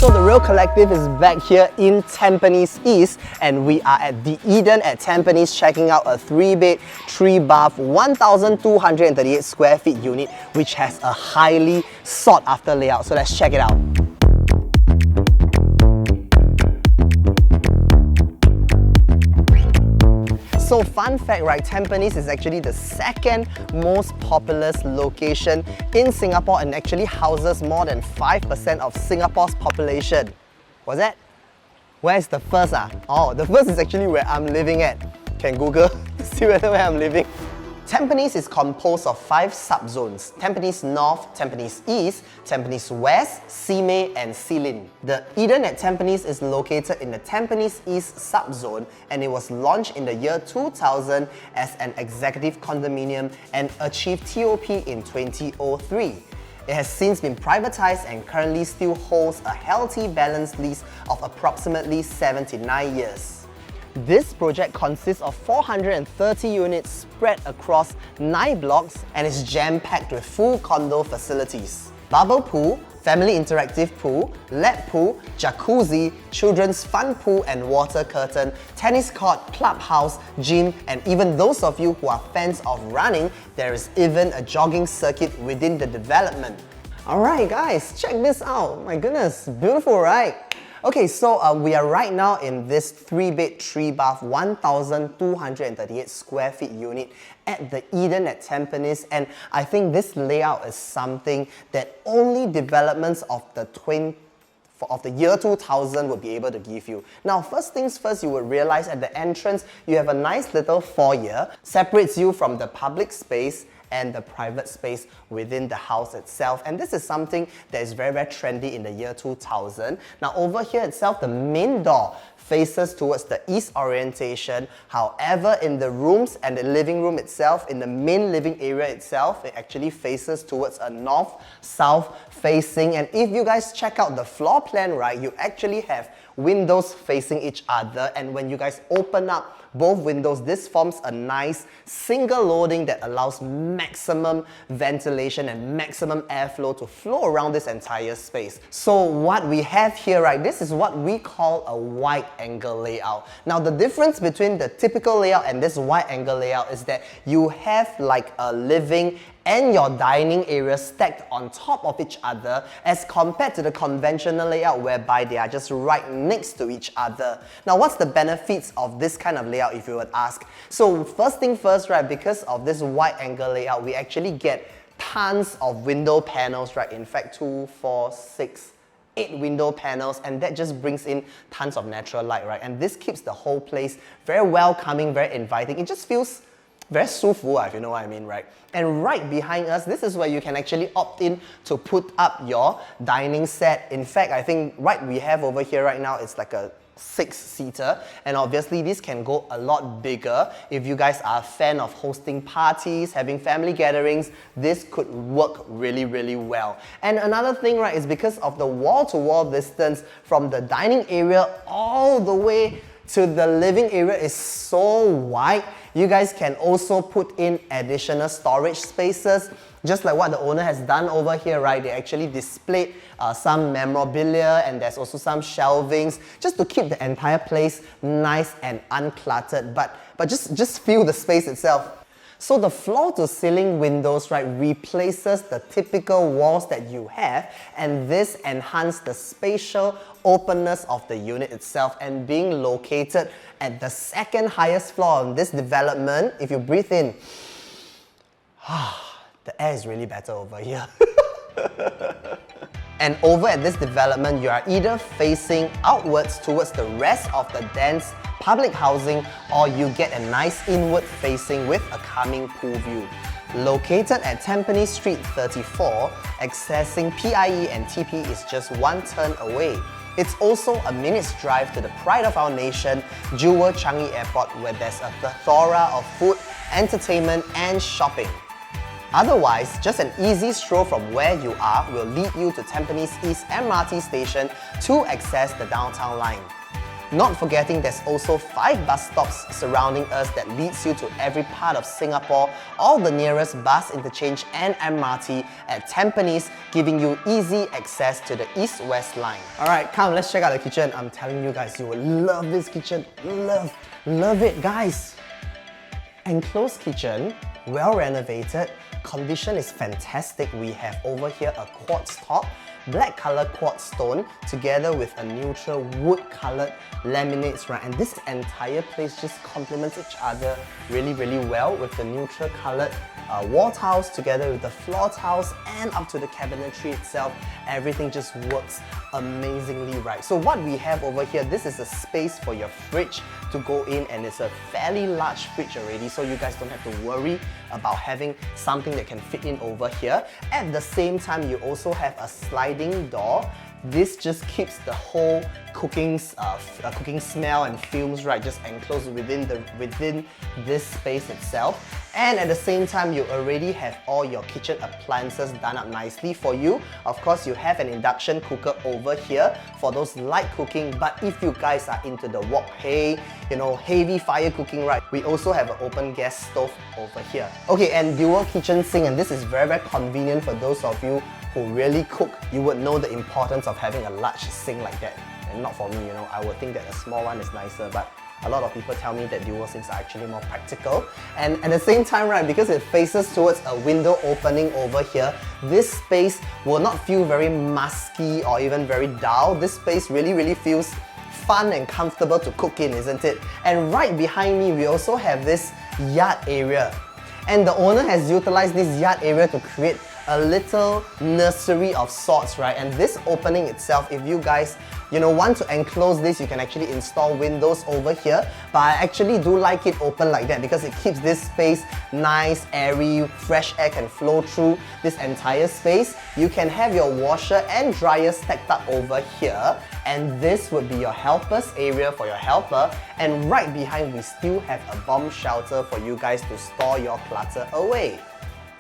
So the Real Collective is back here in Tampines East, and we are at the Eden at Tampines checking out a 3-bed, 3-bath, 1,238 square feet unit which has a highly sought after layout. So let's check it out. So fun fact, right, Tampines is actually the second most populous location in Singapore and actually houses more than 5% of Singapore's population. What's that? Where's the first? Oh, the first is actually where I'm living at. Can Google see where I'm living? Tampines is composed of 5 subzones: Tampines North, Tampines East, Tampines West, Simei and Silin. The Eden at Tampines is located in the Tampines East subzone, and it was launched in the year 2000 as an executive condominium and achieved TOP in 2003. It has since been privatized and currently still holds a healthy balanced lease of approximately 79 years. This project consists of 430 units spread across 9 blocks and is jam-packed with full condo facilities. Bubble pool, family interactive pool, lap pool, jacuzzi, children's fun pool and water curtain, tennis court, clubhouse, gym, and even those of you who are fans of running, there is even a jogging circuit within the development. Alright guys, check this out. My goodness, beautiful, right? Okay, so we are right now in this 3-bed, 3-bath, 1,238 square feet unit at the Eden at Tampines, and I think this layout is something that only developments of the year 2000 would be able to give you. Now, first things first, you would realize at the entrance, you have a nice little foyer, separates you from the public space and the private space within the house itself. And this is something that is very, very trendy in the year 2000. Now over here itself, the main door faces towards the east orientation. However, in the rooms and the living room itself, in the main living area itself, it actually faces towards a north-south facing. And if you guys check out the floor plan, right, you actually have windows facing each other, and when you guys open up both windows, this forms a nice single loading that allows maximum ventilation and maximum airflow to flow around this entire space. So what we have here, right, this is what we call a wide angle layout. Now the difference between the typical layout and this wide angle layout is that you have like a living and your dining area stacked on top of each other as compared to the conventional layout whereby they are just right next to each other. Now what's the benefits of this kind of layout if you would ask? So first thing first, right, because of this wide angle layout, we actually get tons of window panels, right? In fact, 2, 4, 6, 8 window panels, and that just brings in tons of natural light, right? And this keeps the whole place very welcoming, very inviting. It just feels very 舒服, if you know what I mean, right? And right behind us, this is where you can actually opt in to put up your dining set. In fact, I think we have over here right now, it's like a 6-seater, and obviously this can go a lot bigger. If you guys are a fan of hosting parties, having family gatherings, this could work really, really well. And another thing, right, is because of the wall-to-wall distance from the dining area all the way to the living area is so wide, you guys can also put in additional storage spaces, just like what the owner has done over here, right? They actually displayed some memorabilia, and there's also some shelvings just to keep the entire place nice and uncluttered, but just feel the space itself. So the floor-to-ceiling windows, right, replaces the typical walls that you have, and this enhances the spatial openness of the unit itself. And being located at the second highest floor on this development, if you breathe in, the air is really better over here. And over at this development, you are either facing outwards towards the rest of the dense public housing, or you get a nice inward facing with a calming pool view. Located at Tampines Street 34, accessing PIE and TP is just 1 turn away. It's also a minute's drive to the pride of our nation, Jewel Changi Airport, where there's a plethora of food, entertainment and shopping. Otherwise, just an easy stroll from where you are will lead you to Tampines East MRT station to access the downtown line. Not forgetting there's also 5 bus stops surrounding us that leads you to every part of Singapore, all the nearest bus interchange and MRT at Tampines, giving you easy access to the east-west line. Alright, come, let's check out the kitchen. I'm telling you guys, you will love this kitchen. Love it, guys. Enclosed kitchen, well renovated, condition is fantastic. We have over here a quartz top, black color quartz stone together with a neutral wood colored laminates, right? And this entire place just complements each other really well with the neutral colored wall tiles together with the floor tiles and up to the cabinetry itself. Everything just works amazingly right. So what we have over here, this is a space for your fridge to go in, and it's a fairly large fridge already, so you guys don't have to worry about having something that can fit in over here. At the same time, you also have a sliding door. This just keeps the whole cooking smell and fumes, right, just enclosed within this space itself. And at the same time, you already have all your kitchen appliances done up nicely for you. Of course, you have an induction cooker over here for those light cooking, but if you guys are into the wok hei, you know, heavy fire cooking, right, we also have an open gas stove over here. Okay, and dual kitchen sink, and this is very convenient for those of you who really cook. You would know the importance of having a large sink like that. And not for me, you know, I would think that a small one is nicer, but a lot of people tell me that dual sinks are actually more practical. And at the same time, right, because it faces towards a window opening over here, this space will not feel very musky or even very dull. This space really feels fun and comfortable to cook in, isn't it? And right behind me, we also have this yard area. And the owner has utilized this yard area to create a little nursery of sorts, right? And this opening itself, if you guys, you know, want to enclose this, you can actually install windows over here. But I actually do like it open like that because it keeps this space nice, airy, fresh air can flow through this entire space. You can have your washer and dryer stacked up over here, and this would be your helper's area for your helper. And right behind, we still have a bomb shelter for you guys to store your clutter away.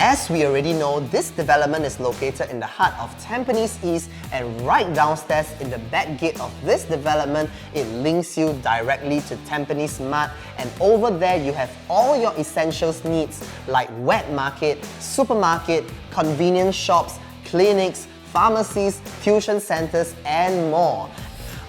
As we already know, this development is located in the heart of Tampines East, and right downstairs in the back gate of this development, it links you directly to Tampines Mart, and over there you have all your essentials needs like wet market, supermarket, convenience shops, clinics, pharmacies, tuition centers, and more.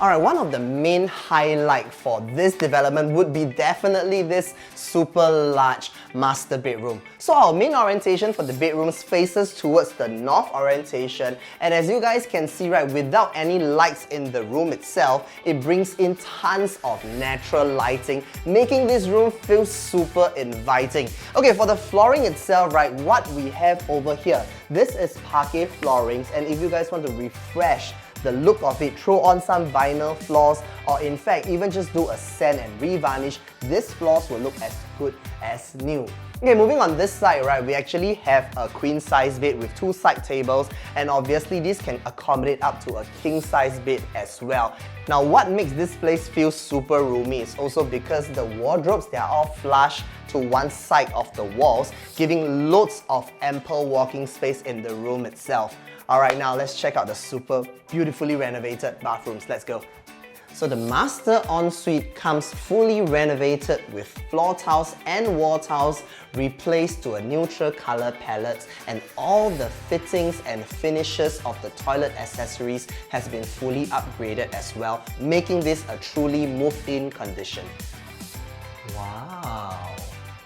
Alright, one of the main highlights for this development would be definitely this super large master bedroom. So our main orientation for the bedrooms faces towards the north orientation, and as you guys can see, right, without any lights in the room itself, it brings in tons of natural lighting, making this room feel super inviting. Okay, for the flooring itself, right, what we have over here, this is parquet floorings, and if you guys want to refresh the look of it, throw on some vinyl floors, or in fact even just do a sand and revarnish, these floors will look as good as new. Okay, moving on this side, right, we actually have a queen size bed with 2 side tables, and obviously this can accommodate up to a king size bed as well. Now what makes this place feel super roomy is also because the wardrobes, they are all flush to one side of the walls, giving loads of ample walking space in the room itself. Alright, now let's check out the super beautifully renovated bathrooms. Let's go. So the master ensuite comes fully renovated with floor tiles and wall tiles replaced to a neutral color palette, and all the fittings and finishes of the toilet accessories has been fully upgraded as well, making this a truly move-in condition. Wow!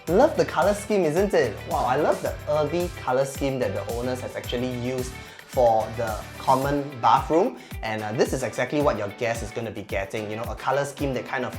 Love the color scheme, isn't it? Wow, I love the earthy color scheme that the owners has actually used for the common bathroom, and this is exactly what your guest is going to be getting. You know, a color scheme that kind of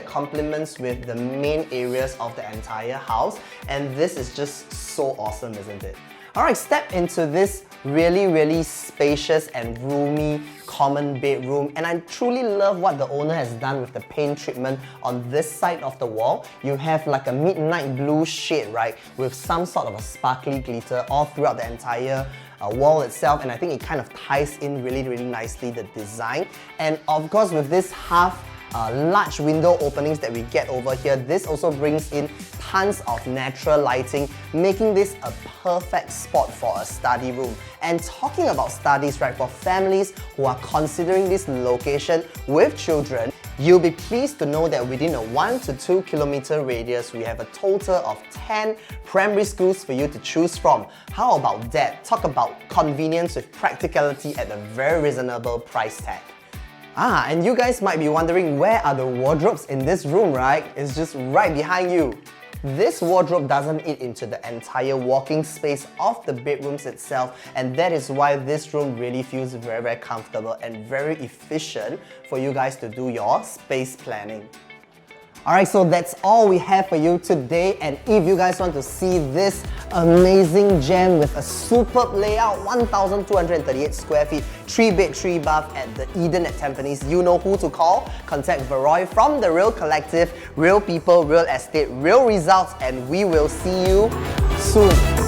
complements with the main areas of the entire house, and this is just so awesome, isn't it? Alright, step into this really spacious and roomy common bedroom, and I truly love what the owner has done with the paint treatment on this side of the wall. You have like a midnight blue shade, right, with some sort of a sparkly glitter all throughout the entire wall itself, and I think it kind of ties in really nicely the design. And of course, with this half large window openings that we get over here. This also brings in tons of natural lighting, making this a perfect spot for a study room. And talking about studies, right, for families who are considering this location with children, you'll be pleased to know that within a 1 to 2 kilometer radius, we have a total of 10 primary schools for you to choose from. How about that? Talk about convenience with practicality at a very reasonable price tag. And you guys might be wondering, where are the wardrobes in this room, right? It's just right behind you. This wardrobe doesn't eat into the entire walking space of the bedrooms itself, and that is why this room really feels very, very comfortable and very efficient for you guys to do your space planning. Alright, so that's all we have for you today, and if you guys want to see this amazing gem with a superb layout, 1,238 square feet, 3 bed, 3 bath at the Eden at Tampines, you know who to call. Contact Veroy from The Real Collective, real people, real estate, real results, and we will see you soon.